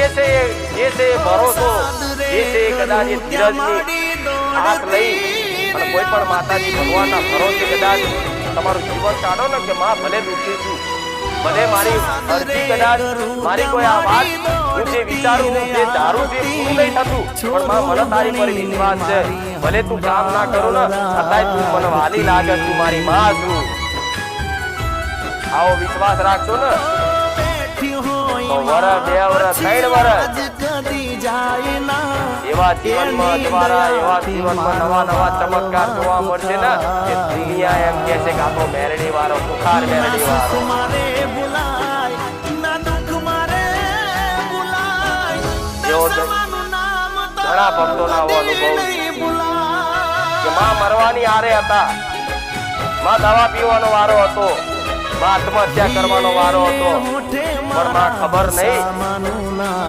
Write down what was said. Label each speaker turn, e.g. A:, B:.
A: કે છે જે છે ભરોસો જે છે કદાચ એ ધીરજની આંખ લઈ અને કોઈ પણ માતાજી ભગવાનના ભરોસે કદાચ તમારું જીવન કાઢો ને કે માં ભલે દુઃખી છું, ભલે મારી અરજી કદાચ મારી કોઈ આ વાત હું જે વિચારું હું જે ધારું જે પૂરું નહીં થતું, પણ માં મને તારી પર વિશ્વાસ છે, ભલે તું કામ ના કરું ને છતાંય તું મને વાલી લાગે, તું મારી માં છું, આવો વિશ્વાસ રાખશો ને તો વરસ 2 વરસ 3 વરસ એવા જીવનમાં તમારા એવા જીવનમાં નવા નવા ચમત્કાર જોવા મળશે ને કે દુનિયા એમ કહે છે કે આપણો મેરડી વાળો બુખાર મેરડી વાળો ઘણા ભક્તોના આવો અનુભવ કે માં મરવાની આરે હતા, માં દવા પીવાનો વારો હતો, માં આત્મહત્યા કરવાનો વારો હતો, પણ માં ખબર નહીં